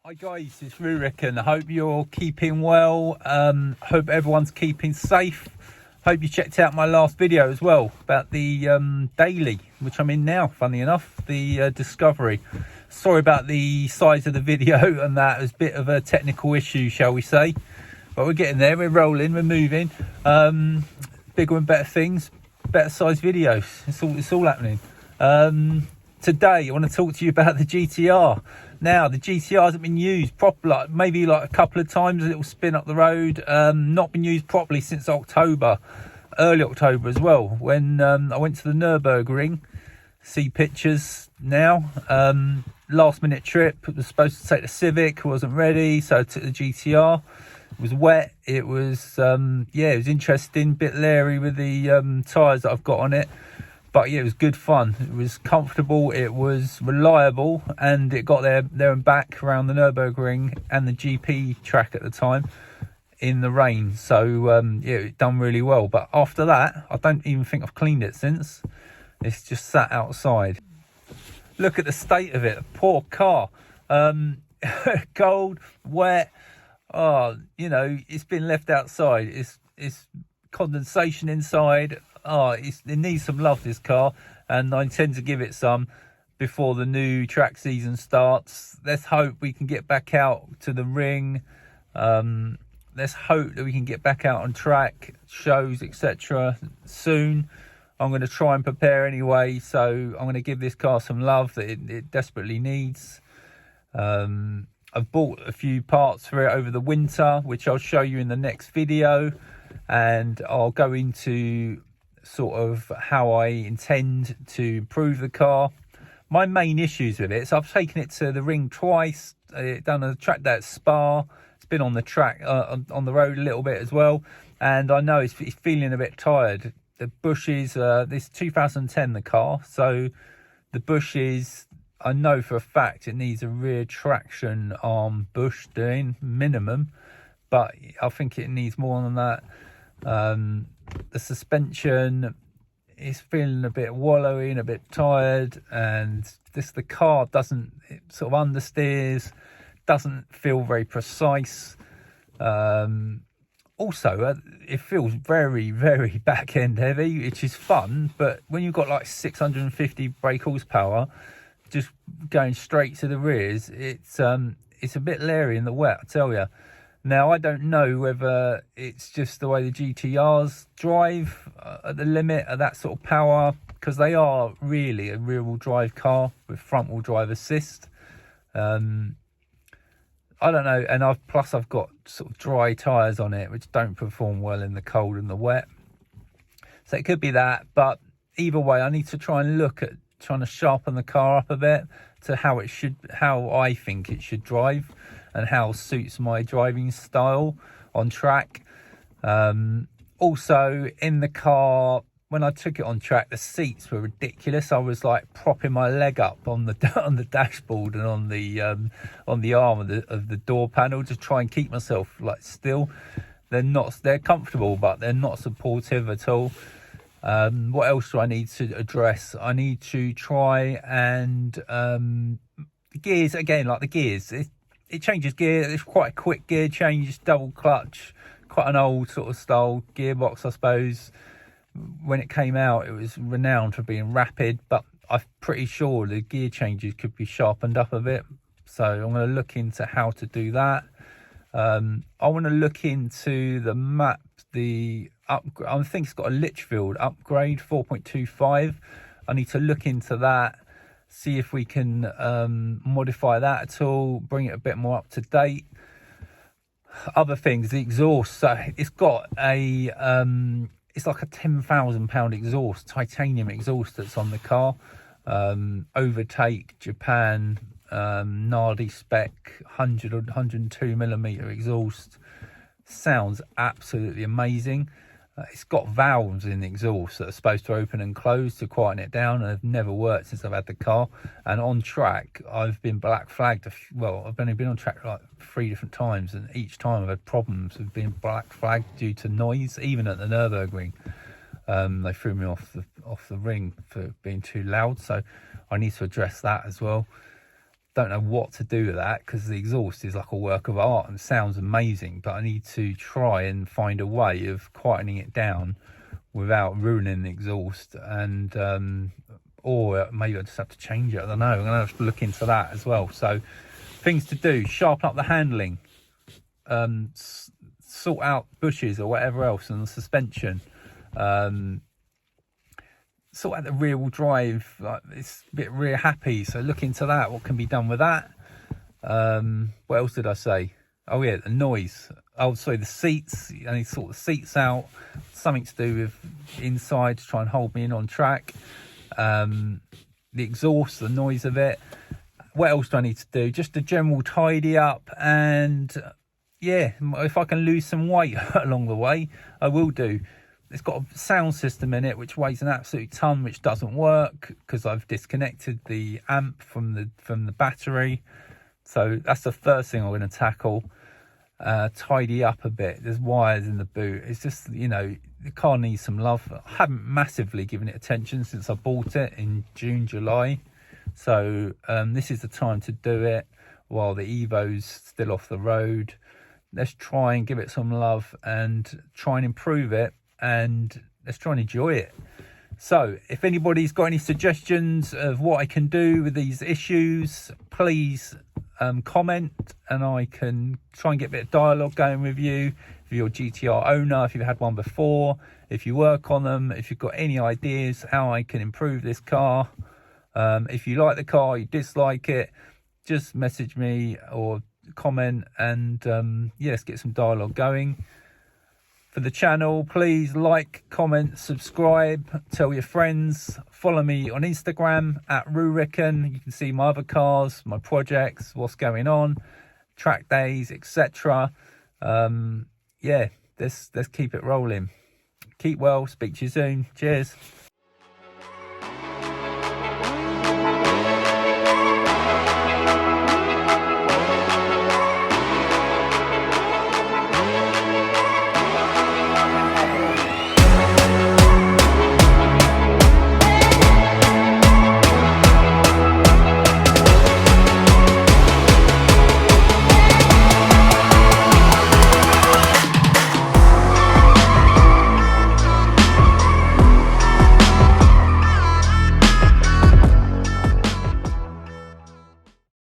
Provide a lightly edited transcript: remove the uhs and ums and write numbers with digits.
Hi guys, it's Rooricken. I hope you're keeping well. Hope everyone's keeping safe. Hope you checked out my last video as well about the daily, which I'm in now, funny enough, the Discovery. Sorry about the size of the video and that. It was a bit of a technical issue, shall we say. But we're getting there, we're rolling, we're moving. Bigger and better things, better size videos. It's all happening. Today I want to talk to you about the GTR. Now the GTR hasn't been used properly, maybe like a couple of times, a little spin up the road. Not been used properly since October, early October as well, when I went to the Nurburgring. See pictures now. Last minute trip. I was supposed to take the Civic, wasn't ready, so I took the GTR. It was wet. It was it was interesting, bit leery with the tyres that I've got on it. But yeah, it was good fun. It was comfortable, it was reliable, and it got there and back around the Nurburgring and the GP track at the time in the rain. So it done really well. But after that, I don't even think I've cleaned it since. It's just sat outside. Look at the state of it. Poor car. Cold, wet. Oh, it's been left outside. It's condensation inside. It needs some love, this car, and I intend to give it some before the new track season starts. Let's hope we can get back out to the ring. Let's hope that we can get back out on track, shows, etc. soon. I'm going to try and prepare anyway, so I'm going to give this car some love that it desperately needs. I've bought a few parts for it over the winter, which I'll show you in the next video, and I'll go into sort of how I intend to improve the car. My main issues with it, so I've taken it to the ring twice, done a track day at Spa. It's been on the track, on the road a little bit as well, and I know it's feeling a bit tired. The bushes, this 2010 the car, so the bushes, I know for a fact it needs a rear traction arm bush doing minimum, but I think it needs more than that. The suspension is feeling a bit wallowy and a bit tired, and the car doesn't, it sort of understeers, doesn't feel very precise. Also, it feels very, very back end heavy, which is fun, but when you've got like 650 brake horsepower just going straight to the rears, it's a bit leery in the wet, I tell you. Now, I don't know whether it's just the way the GTRs drive at the limit of that sort of power, because they are really a rear-wheel drive car with front-wheel drive assist. I don't know, and I've got sort of dry tyres on it, which don't perform well in the cold and the wet. So it could be that, but either way, I need to try and look at trying to sharpen the car up a bit to how I think it should drive, and how suits my driving style on track. Also, in the car, when I took it on track, the seats were ridiculous. I was like propping my leg up on the dashboard and on the arm of the door panel to try and keep myself like still. They're comfortable, but they're not supportive at all. What else do I need to address? I need to try and the gears again, like the gears. It changes gear. It's quite a quick gear change, double clutch, quite an old sort of style gearbox, I suppose. When it came out, it was renowned for being rapid, but I'm pretty sure the gear changes could be sharpened up a bit. So I'm going to look into how to do that. I want to look into the map, the upgrade. I think it's got a Litchfield upgrade 4.25. I need to look into that, see if we can modify that at all, bring it a bit more up to date. Other things, the exhaust. So it's got a it's like a £10,000 exhaust, titanium exhaust that's on the car. Overtake Japan, Nardi spec, 102 millimeter exhaust. Sounds absolutely amazing. It's got valves in the exhaust that are supposed to open and close to quieten it down, and have never worked since I've had the car. And on track, I've been black flagged. I've only been on track like 3 different times, and each time I've had problems with being black flagged due to noise. Even at the Nurburgring, they threw me off the ring for being too loud. So I need to address that as well. don't know what to do with that, because the exhaust is like a work of art and sounds amazing, but I need to try and find a way of quietening it down without ruining the exhaust. And or maybe I just have to change it, I don't know. I'm gonna have to look into that as well. So things to do: sharpen up the handling, sort out bushes or whatever else on the suspension, sort out the rear wheel drive. Like, it's a bit rear happy, so look into that, what can be done with that. What else did I say? Oh yeah, the noise. Oh, sorry, the seats. I need to sort the seats out. Something to do with inside to try and hold me in on track. The exhaust, the noise of it. What else do I need to do? Just a general tidy up, and yeah, if I can lose some weight along the way, I will do. It's got a sound system in it which weighs an absolute ton, which doesn't work because I've disconnected the amp from the battery. So that's the first thing I'm going to tackle. Tidy up a bit. There's wires in the boot. It's just, you know, the car needs some love. I haven't massively given it attention since I bought it in June, July. So this is the time to do it while the Evo's still off the road. Let's try and give it some love and try and improve it, and let's try and enjoy it. So if anybody's got any suggestions of what I can do with these issues, please comment, and I can try and get a bit of dialogue going with you. If you're a GTR owner, if you've had one before, if you work on them, if you've got any ideas how I can improve this car, if you like the car, you dislike it, just message me or comment, and yeah, let's get some dialogue going. For the channel, please like, comment, subscribe, tell your friends, follow me on Instagram at Rooricken. You can see my other cars, my projects, what's going on, track days, etc. Yeah, let's keep it rolling. Keep well, speak to you soon. Cheers.